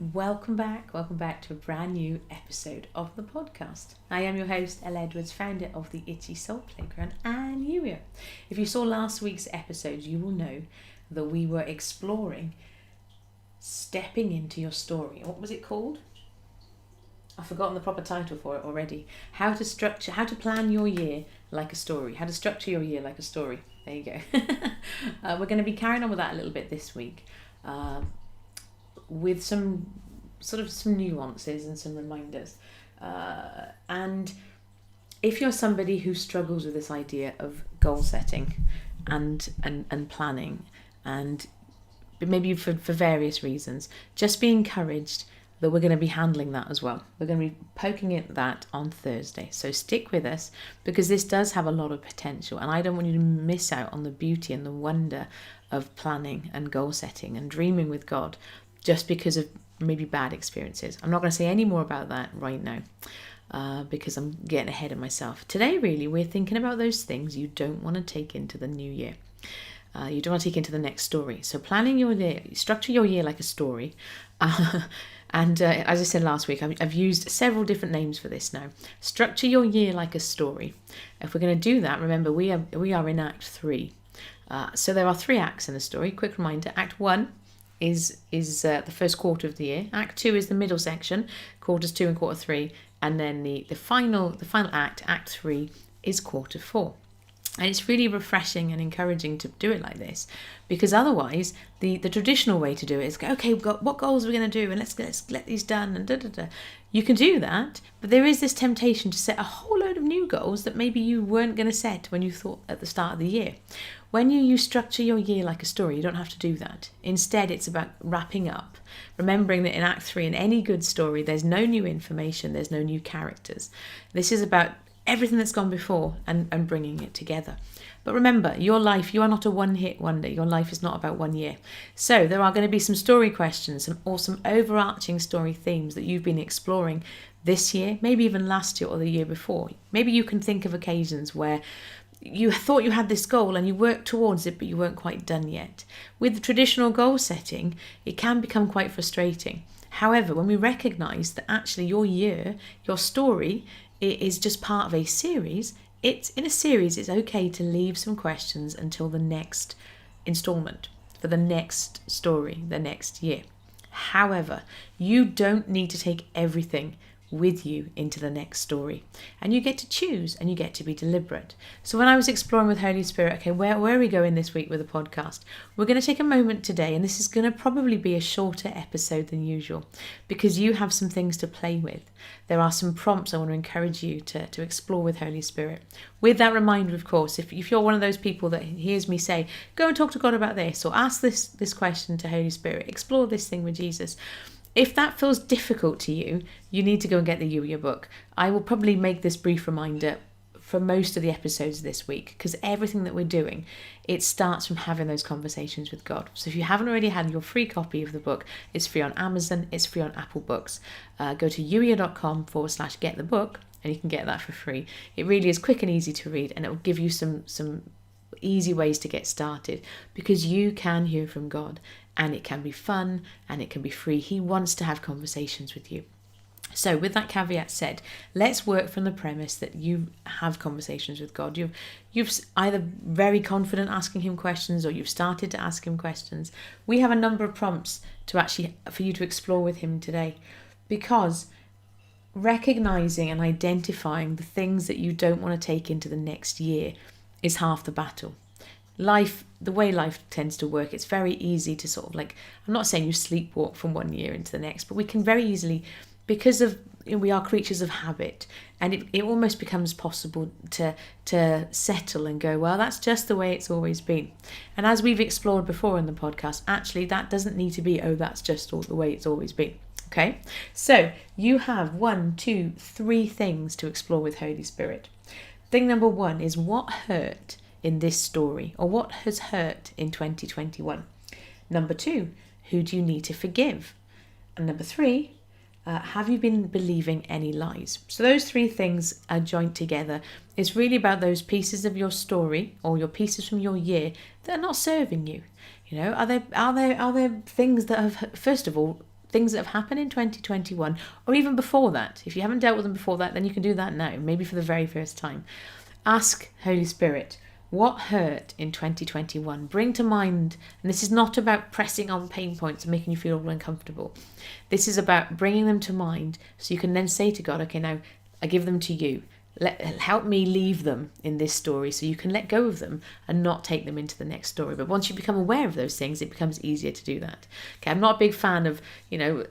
Welcome back to a brand new episode of the podcast. I am your host, Elle Edwards, founder of the Itchy Soul Playground and Yuya. If you saw last week's episode, you will know that we were exploring stepping into your story. What was it called? I've forgotten the proper title for it already. How to plan your year like a story. How to structure your year like a story. There you go. We're going to be carrying on with that a little bit this week. With some nuances and some reminders. And if you're somebody who struggles with this idea of goal setting and planning, and maybe for various reasons, just be encouraged that we're going to be handling that as well. We're going to be poking at that on Thursday. So stick with us, because this does have a lot of potential, and I don't want you to miss out on the beauty and the wonder of planning and goal setting and dreaming with God just because of maybe bad experiences. I'm not going to say any more about that right now because I'm getting ahead of myself. Today, really, we're thinking about those things you don't want to take into the new year. You don't want to take into the next story. So planning your year, structure your year like a story. And as I said last week, I've used several different names for this now. Structure your year like a story. If we're going to do that, remember, we are in Act 3. So there are 3 acts in the story. Quick reminder, Act 1 is the first quarter of the year. Act 2 is the middle section, quarters 2 and quarter 3, and then the final act, Act 3, is quarter 4. And it's really refreshing and encouraging to do it like this, because otherwise the traditional way to do it is go, okay, we've got what goals we're going to do, and let's get these done, and da. You can do that, but there is this temptation to set a whole load of new goals that maybe you weren't going to set when you thought at the start of the year. When you structure your year like a story, you don't have to do that. Instead, it's about wrapping up, remembering that in Act 3, in any good story, there's no new information, there's no new characters. This is about everything that's gone before and bringing it together. But remember, your life, you are not a one-hit wonder. Your life is not about 1 year. So there are going to be some story questions, some overarching story themes that you've been exploring this year, maybe even last year or the year before. Maybe you can think of occasions where you thought you had this goal and you worked towards it, but you weren't quite done yet. With the traditional goal setting, it can become quite frustrating. However, when we recognise that actually your year, your story, is just part of a series, it's okay to leave some questions until the next instalment, for the next story, the next year. However, you don't need to take everything with you into the next story, and you get to choose and you get to be deliberate. So when I was exploring with Holy Spirit, okay, where are we going this week with the podcast? We're going to take a moment today, and this is going to probably be a shorter episode than usual because you have some things to play with. There are some prompts I want to encourage you to explore with Holy Spirit. With that reminder, of course, if you're one of those people that hears me say, go and talk to God about this, or ask this question to Holy Spirit, explore this thing with Jesus. If that feels difficult to you, you need to go and get the Yuya book. I will probably make this brief reminder for most of the episodes this week, because everything that we're doing, it starts from having those conversations with God. So if you haven't already had your free copy of the book, it's free on Amazon, it's free on Apple Books. Go to yuya.com/get the book, and you can get that for free. It really is quick and easy to read, and it will give you some easy ways to get started, because you can hear from God, and it can be fun and it can be free. He wants to have conversations with you. So with that caveat said, let's work from the premise that you have conversations with God. You've either very confident asking him questions, or you've started to ask him questions. We have a number of prompts for you to explore with him today, because recognizing and identifying the things that you don't want to take into the next year is half the battle. The way life tends to work, it's very easy to sort of I'm not saying you sleepwalk from 1 year into the next, but we can very easily, because of we are creatures of habit, and it almost becomes possible to settle and go, well, that's just the way it's always been. And as we've explored before in the podcast, actually that doesn't need to be, that's just all the way it's always been. Okay, so you have 1, 2, 3 things to explore with Holy Spirit. Thing number 1 is, what hurt in this story, or what has hurt in 2021? Number 2, who do you need to forgive? And number 3, have you been believing any lies? So those 3 things are joined together. It's really about those pieces of your story, or your pieces from your year, that are not serving you. Are there things that have, first of all, things that have happened in 2021, or even before that. If you haven't dealt with them before that, then you can do that now, maybe for the very first time. Ask Holy Spirit, what hurt in 2021? Bring to mind, and this is not about pressing on pain points and making you feel all uncomfortable. This is about bringing them to mind so you can then say to God, okay, now I give them to you. Help me leave them in this story so you can let go of them and not take them into the next story. But once you become aware of those things, it becomes easier to do that. Okay, I'm not a big fan of,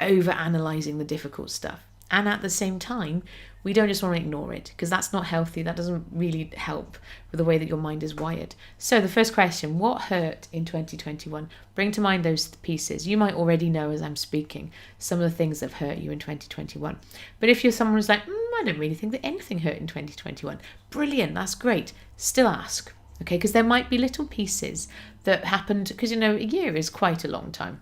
over-analysing the difficult stuff. And at the same time, we don't just want to ignore it, because that's not healthy. That doesn't really help with the way that your mind is wired. So the first question, what hurt in 2021? Bring to mind those pieces. You might already know as I'm speaking some of the things that have hurt you in 2021. But if you're someone who's like, I don't really think that anything hurt in 2021. Brilliant, that's great. Still ask, okay? Because there might be little pieces that happened, because, a year is quite a long time.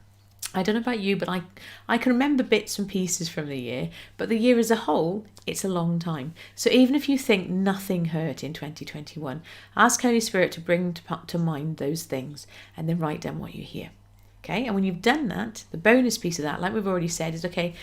I don't know about you, but I can remember bits and pieces from the year, but the year as a whole, it's a long time. So even if you think nothing hurt in 2021, ask Holy Spirit to bring to mind those things and then write down what you hear. Okay, and when you've done that, the bonus piece of that, like we've already said, is okay,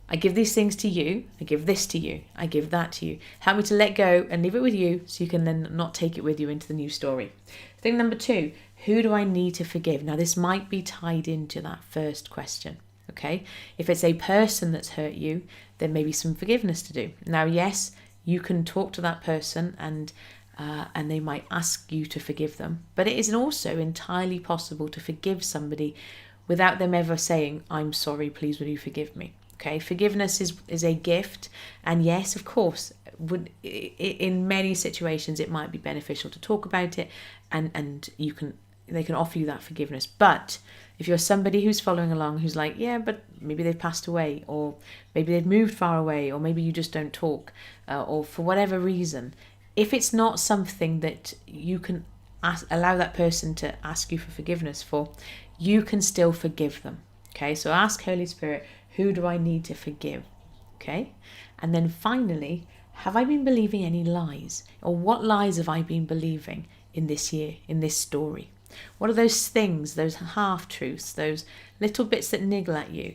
I give these things to you, I give this to you, I give that to you. Help me to let go and leave it with you so you can then not take it with you into the new story. Thing number 2, who do I need to forgive? Now, this might be tied into that first question, okay? If it's a person that's hurt you, there may be some forgiveness to do. Now, yes, you can talk to that person and they might ask you to forgive them, but it is also entirely possible to forgive somebody without them ever saying, I'm sorry, please will you forgive me? Okay, forgiveness is a gift, and yes, of course, in many situations it might be beneficial to talk about it, and they can offer you that forgiveness. But if you're somebody who's following along, who's like, yeah, but maybe they've passed away, or maybe they've moved far away, or maybe you just don't talk, or for whatever reason, if it's not something that you can allow that person to ask you for forgiveness for, you can still forgive them. Okay, so ask Holy Spirit, who do I need to forgive? Okay, and then finally, have I been believing any lies? Or what lies have I been believing in this year, in this story? What are those things, those half-truths, those little bits that niggle at you?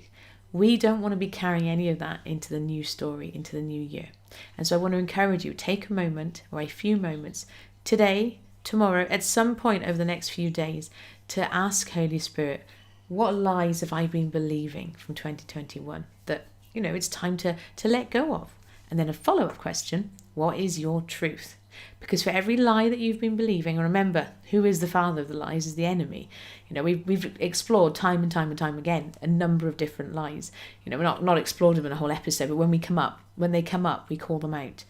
We don't want to be carrying any of that into the new story, into the new year. And so I want to encourage you, take a moment or a few moments today, tomorrow, at some point over the next few days, to ask Holy Spirit, what lies have I been believing from 2021 that, it's time to let go of? And then a follow-up question, what is your truth? Because for every lie that you've been believing, and remember, who is the father of the lies is the enemy. We've explored time and time and time again a number of different lies. We're not explored them in a whole episode, but when they come up, we call them out.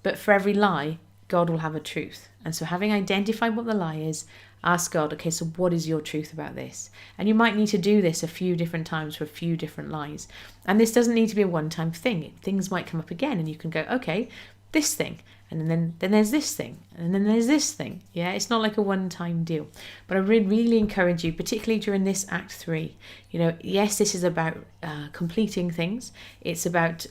But for every lie, God will have a truth. And so having identified what the lie is, ask God, okay, so what is your truth about this? And you might need to do this a few different times for a few different lies. And this doesn't need to be a one-time thing. Things might come up again and you can go, okay, this thing. And then there's this thing. And then there's this thing. Yeah, it's not like a one-time deal. But I really encourage you, particularly during this Act 3, yes, this is about completing things. It's about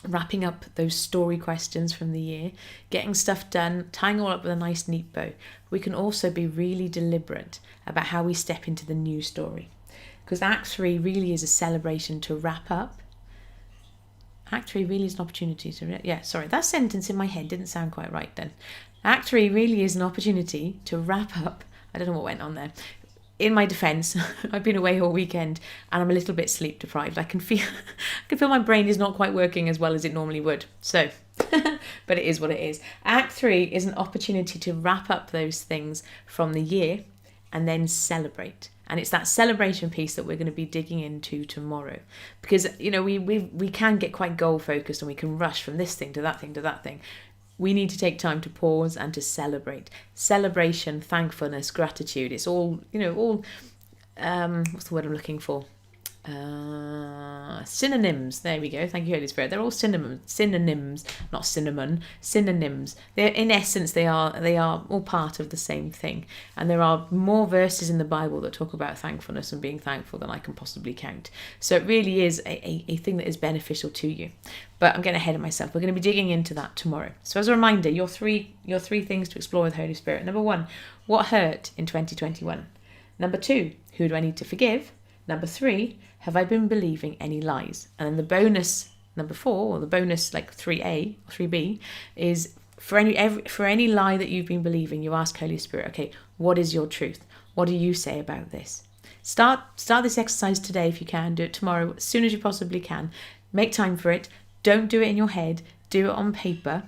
wrapping up those story questions from the year, getting stuff done, tying all up with a nice neat bow. We can also be really deliberate about how we step into the new story, because Act 3 really is a celebration to wrap up. Act 3 really is an opportunity to... that sentence in my head didn't sound quite right then. Act 3 really is an opportunity to wrap up. I don't know what went on there. In my defence, I've been away all weekend and I'm a little bit sleep deprived. I can feel my brain is not quite working as well as it normally would. So, but it is what it is. Act 3 is an opportunity to wrap up those things from the year and then celebrate. And it's that celebration piece that we're going to be digging into tomorrow. Because, we can get quite goal focused and we can rush from this thing to that thing to that thing. We need to take time to pause and to celebrate. Celebration, thankfulness, gratitude. It's all, what's the word I'm looking for? Synonyms. There we go. Thank you, Holy Spirit. They're all synonyms, not cinnamon. Synonyms. They're, in essence, they are all part of the same thing. And there are more verses in the Bible that talk about thankfulness and being thankful than I can possibly count. So it really is a thing that is beneficial to you. But I'm getting ahead of myself. We're going to be digging into that tomorrow. So as a reminder, your three things to explore with Holy Spirit. Number 1, what hurt in 2021? Number 2, who do I need to forgive? Number 3, have I been believing any lies? And then the bonus number 4, or the bonus like 3A or 3B, is for any lie that you've been believing, you ask Holy Spirit, okay, what is your truth? What do you say about this? Start this exercise today if you can. Do it tomorrow as soon as you possibly can. Make time for it. Don't do it in your head. Do it on paper.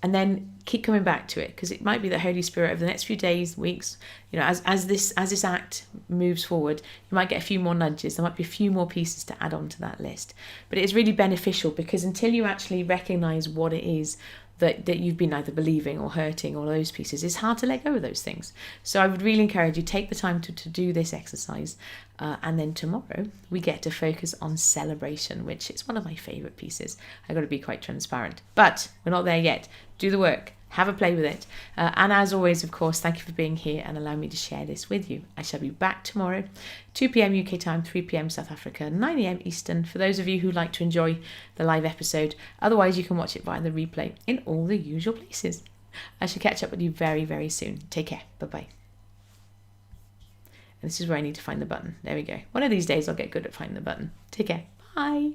And then keep coming back to it, because it might be that Holy Spirit over the next few days, weeks, as this act moves forward, you might get a few more nudges. There might be a few more pieces to add on to that list. But it is really beneficial, because until you actually recognise what it is that you've been either believing or hurting, all those pieces, it's hard to let go of those things. So I would really encourage you, take the time to do this exercise, and then tomorrow we get to focus on celebration, which is one of my favourite pieces. I've got to be quite transparent, but we're not there yet. Do the work, have a play with it, and as always, of course, thank you for being here and allowing me to share this with you. I shall be back tomorrow, 2 p.m. UK time, 3 p.m. South Africa, 9 a.m. Eastern, for those of you who like to enjoy the live episode. Otherwise, you can watch it via the replay in all the usual places. I shall catch up with you very, very soon. Take care. Bye-bye. And this is where I need to find the button. There we go. One of these days I'll get good at finding the button. Take care. Bye.